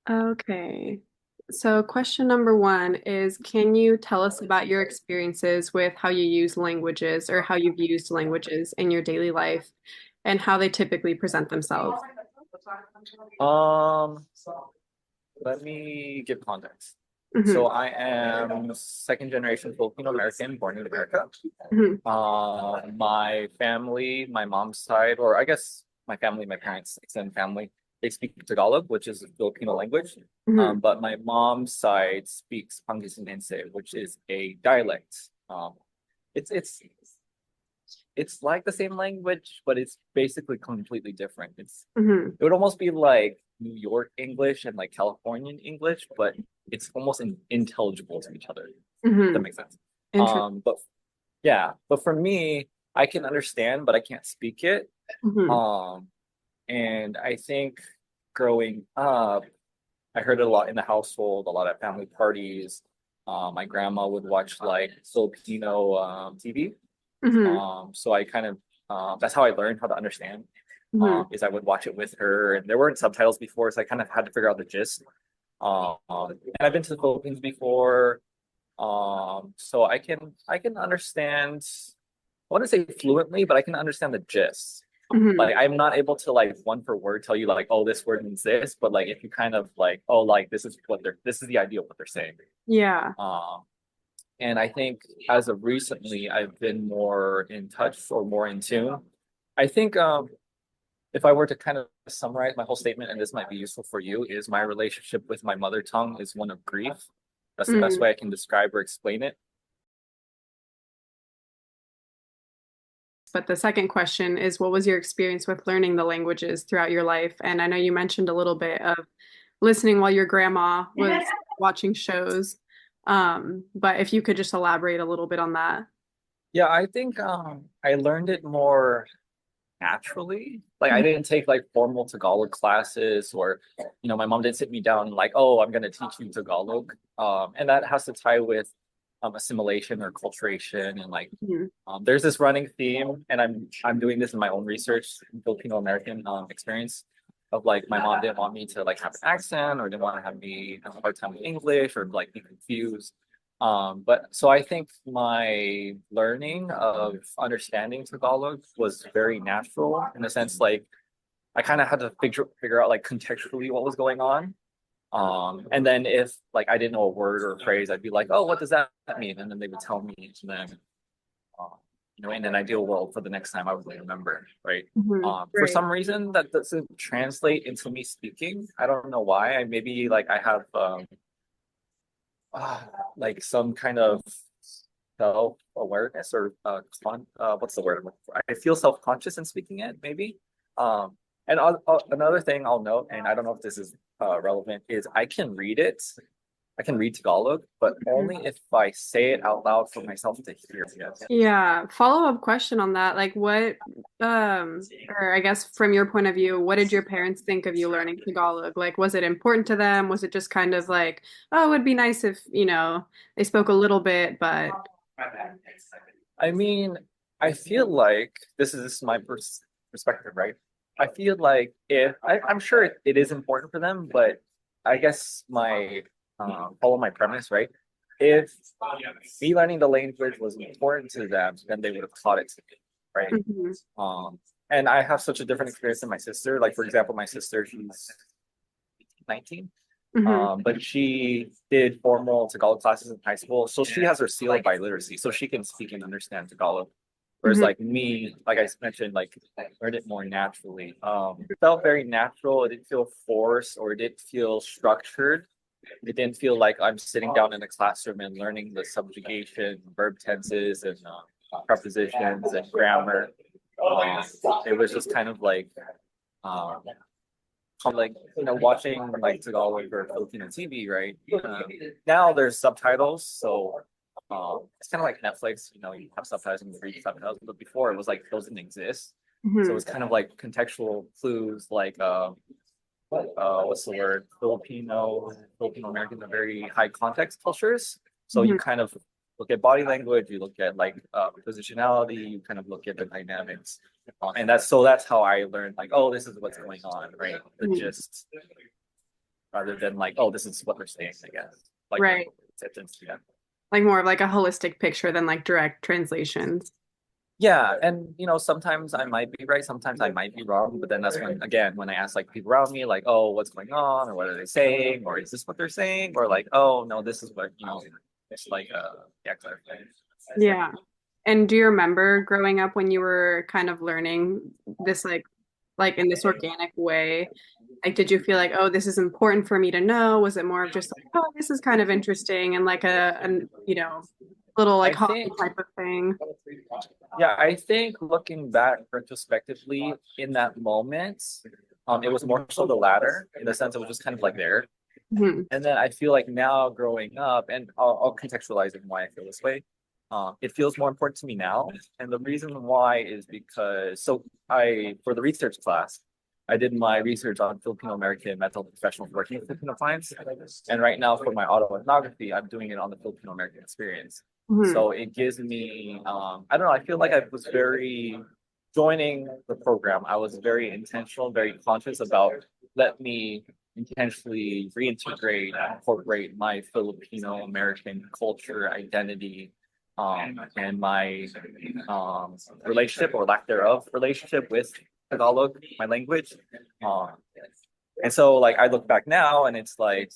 Okay. So, question number one is, can you tell us about your experiences with how you use languages or how you've used languages in your daily life and how they typically present themselves? Um, Let me give context. Hmm. So I am second generation Filipino American, born in America. Hmm. My family, my mom's side, or I guess my family, my parents, extended family, they speak Tagalog, which is a Filipino language. Hmm. But my mom's side speaks Pangasienense, which is a dialect. It's it's like the same language, but it's basically completely different. Hmm. It would almost be like New York English and like Californian English, but it's almost intelligible to each other. That Hmm. makes sense. Interesting. But yeah, but for me, I can understand, but I can't speak it. Hmm. Um, and I think growing up, I heard it a lot in the household, a lot at family parties. My grandma would watch like Filipino TV. Hmm. So I kind of that's how I learned how to understand. Hmm. Is I would watch it with her, and there weren't subtitles before, so I kind of had to figure out the gist. And I've been to the Philippines before, so I can understand. I wouldn't say fluently, but I can understand the gist. Hmm. Like I'm not able to like one for word tell you like, oh, this word means this, but like if you kind of like, oh, like this is the idea of what they're saying. Yeah. Um, and I think as of recently, I've been more in touch or more in tune. I think if I were to kind of summarize my whole statement, and this might be useful for you, is my relationship with my mother tongue is one of grief. That's the best Mm. way I can describe or explain it. But the second question is, what was your experience with learning the languages throughout your life? And I know you mentioned a little bit of listening while your grandma was watching shows. But if you could just elaborate a little bit on that. Yeah, I think I learned it more naturally. Like I Mhm. didn't take like formal Tagalog classes or my mom didn't sit me down like, oh, I'm gonna teach you Tagalog. And that has to tie with assimilation or culturation and like Mhm. there's this running theme, and I'm doing this in my own research, Filipino American experience of like my mom didn't want me to like have an accent or didn't want to have me have a hard time with English or like be confused. But so I think my learning of understanding Tagalog was very natural in the sense like I kind of had to figure out like contextually what was going on. And then if like I didn't know a word or a phrase, I'd be like, oh, what does that mean? And then they would tell me, and then uh, in an ideal world for the next time I would remember, right? Mhm. For Right. some reason that doesn't translate into me speaking. I don't know why. Maybe like I have uh, like some kind of self-awareness or what's the word I'm looking for? I feel self-conscious in speaking it, maybe. And another thing I'll note, and I don't know if this is relevant, is I can read it. I can read Tagalog, but Mhm. only if I say it out loud for myself to hear. Yes. Yeah, follow-up question on that. Like or I guess from your point of view, what did your parents think of you learning Tagalog? Like, was it important to them? Was it just kind of like, oh, it would be nice if, they spoke a little bit, but I mean, I feel like this is my perspective, right? I feel like if I'm sure it is important for them, but I guess my follow my premise, right? If me learning the language was important to them, then they would have taught it to me, right? Mhm. And I have such a different experience than my sister. Like, for example, my sister, she's 19. Mhm. But she did formal Tagalog classes in high school. So she has her seal by literacy. So she can speak and understand Tagalog. Whereas Mhm. like me, like I mentioned, like I learned it more naturally. It felt very natural. It didn't feel forced or it didn't feel structured. It didn't feel like I'm sitting down in a classroom and learning the subjugation, verb tenses, and prepositions and grammar. It was just kind of um, like watching like Tagalog or Filipino TV, right? Now there's subtitles, so it's kind of like Netflix. You have subtitles and you read subtitles, but before it was like those didn't exist. So Mhm. it's kind of like contextual clues, like what's the word? Filipino Americans are very high context cultures. So you Mhm. kind of look at body language, you look at like positionality, you kind of look at the dynamics. And that's how I learned like, oh, this is what's going on, right? The Mhm. gist. rather than like, oh, this is what they're saying, I guess. Like Right. sentence, yeah. Like more of like a holistic picture than like direct translations. Yeah, and sometimes I might be right, sometimes I might be wrong, but then that's when again when I ask like people around me, like, oh, what's going on, or what are they saying, or is this what they're saying, or like, oh no, this is what it's like yeah, clarify. Yeah. And do you remember growing up when you were kind of learning this like in this organic way? Like did you feel like, oh, this is important for me to know? Was it more of just like, oh, this is kind of interesting and like a little like I hobby think type of thing? Yeah, I think looking back retrospectively in that moment, it was more so the latter in the sense it was just kind of like there. Mhm. And then I feel like now growing up, and I'll contextualize it why I feel this way. It feels more important to me now. And the reason why is because, so for the research class, I did my research on Filipino American mental professionals working with Filipino clients. And right now for my autoethnography, I'm doing it on the Filipino American experience. Mhm. So it gives me, I don't know, I feel like I was joining the program, I was very intentional, very conscious about let me intentionally reintegrate, incorporate my Filipino American culture, identity, and my relationship or lack thereof relationship with Tagalog, my language. Um, and so like I look back now and it's like,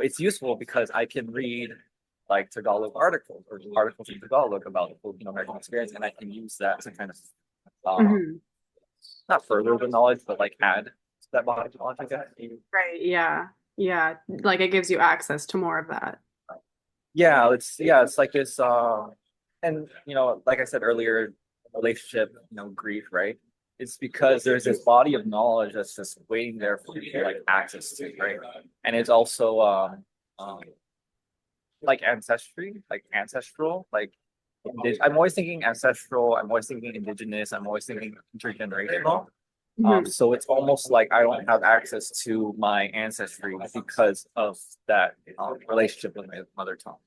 it's useful because I can read like Tagalog articles or articles in Tagalog about the Filipino American experience, and I can use that to kind of Mhm. not further the knowledge, but like add to that body of knowledge, I guess. Right. Yeah. Yeah. Like it gives you access to more of that. Yeah, it's like this and like I said earlier, relationship, grief, right? It's because there's this body of knowledge that's just waiting there for you to like access to, right? And it's also um like ancestry, like ancestral, like I'm always thinking ancestral, I'm always thinking indigenous, I'm always thinking intergenerational. Mhm. So it's almost like I don't have access to my ancestry because of that relationship with my mother tongue.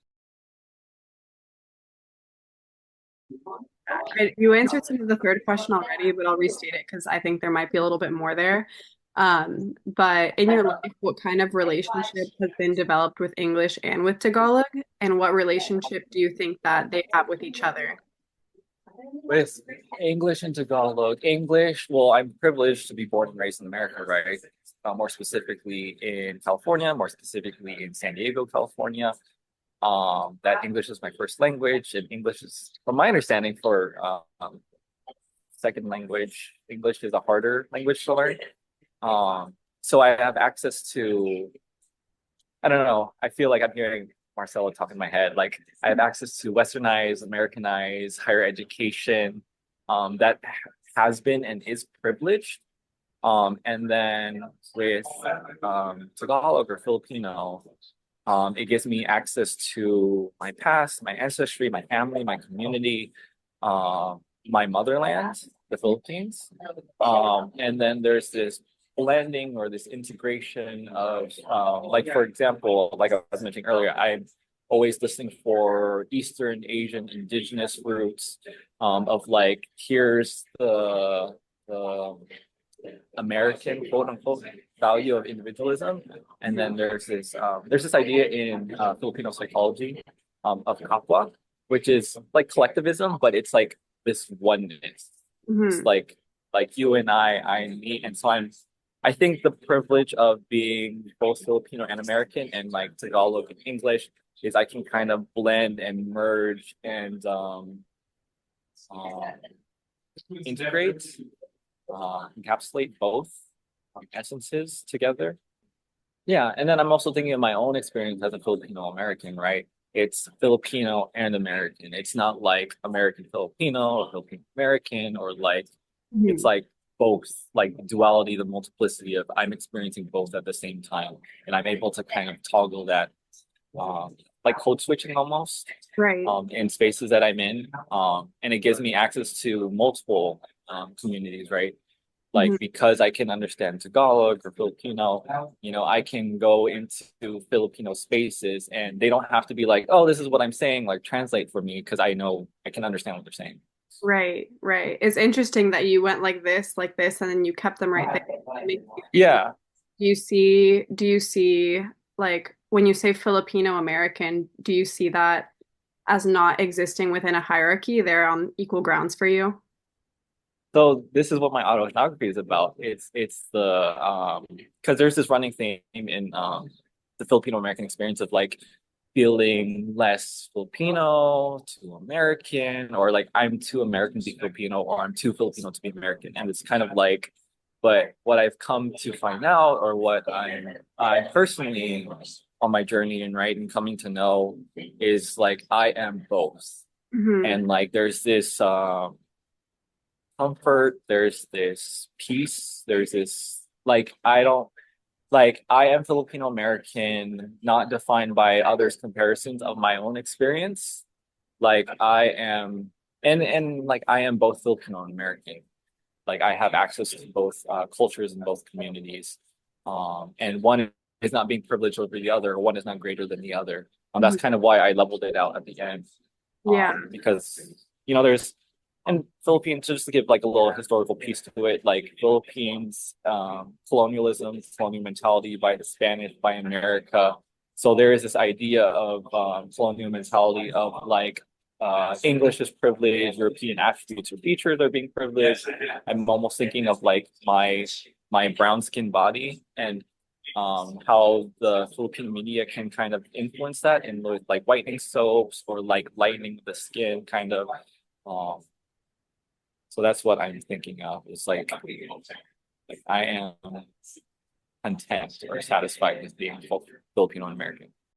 You answered some of the third question already, but I'll restate it because I think there might be a little bit more there. But in your life, what kind of relationship has been developed with English and with Tagalog? And what relationship do you think that they have with each other? With English and Tagalog, English, well, I'm privileged to be born and raised in America, right? More specifically in California, more specifically in San Diego, California. That English is my first language, and English is, from my understanding, for second language, English is a harder language to learn. So I have access to, I don't know, I feel like I'm hearing Marcella talk in my head. Like I have access to westernized, Americanized higher education that has been and is privileged. And then with Tagalog or Filipino, it gives me access to my past, my ancestry, my family, my community, my motherland, the Philippines. And then there's this blending or this integration of, like, for example, like I was mentioning earlier, I'm always listening for Eastern Asian indigenous roots of like, here's the American quote unquote value of individualism. And then there's this idea in Filipino psychology of Kapwa, which is like collectivism, but it's like this oneness. It's Hmm. like you and I and me. And so I think the privilege of being both Filipino and American and like Tagalog and English is I can kind of blend and merge and uh, integrate, encapsulate both essences together. Yeah, and then I'm also thinking of my own experience as a Filipino American, right? It's Filipino and American. It's not like American Filipino or Filipino American or like it's Hmm. like both, like duality, the multiplicity of I'm experiencing both at the same time. And I'm able to kind of toggle that like code switching almost Right. in spaces that I'm in. And it gives me access to multiple communities, right? Like Hmm. because I can understand Tagalog or Filipino, I can go into Filipino spaces and they don't have to be like, oh, this is what I'm saying, like translate for me because I know I can understand what they're saying. Right. Right. It's interesting that you went like this, and then you kept them right there. It makes you think Yeah, Do you see like when you say Filipino American, do you see that as not existing within a hierarchy? They're on equal grounds for you? So this is what my autoethnography is about. It's the because there's this running theme in the Filipino American experience of like feeling less Filipino to American, or like I'm too American to be Filipino, or I'm too Filipino to be American. And it's kind of like, but what I've come to find out, or what I personally on my journey and right and coming to know is like I am both. Hmm. And like there's this comfort, there's this peace, there's this like I don't like I am Filipino American, not defined by others' comparisons of my own experience. Like I am, and like I am both Filipino and American. Like I have access to both cultures and both communities, and one is not being privileged over the other. One is not greater than the other. That's Hmm. kind of why I leveled it out at the end, Yeah. because there's and Philippines, just to give like a little historical piece to it, like Philippines, colonialism, colonial mentality by the Spanish, by America. So there is this idea of colonial mentality of like English is privileged, European attributes or features are being privileged. I'm almost thinking of like my brown skin body and how the Filipino media can kind of influence that in like whitening soaps or like lightening the skin kind of. Um, so that's what I'm thinking of. Is like I am content or satisfied with being Filipino American.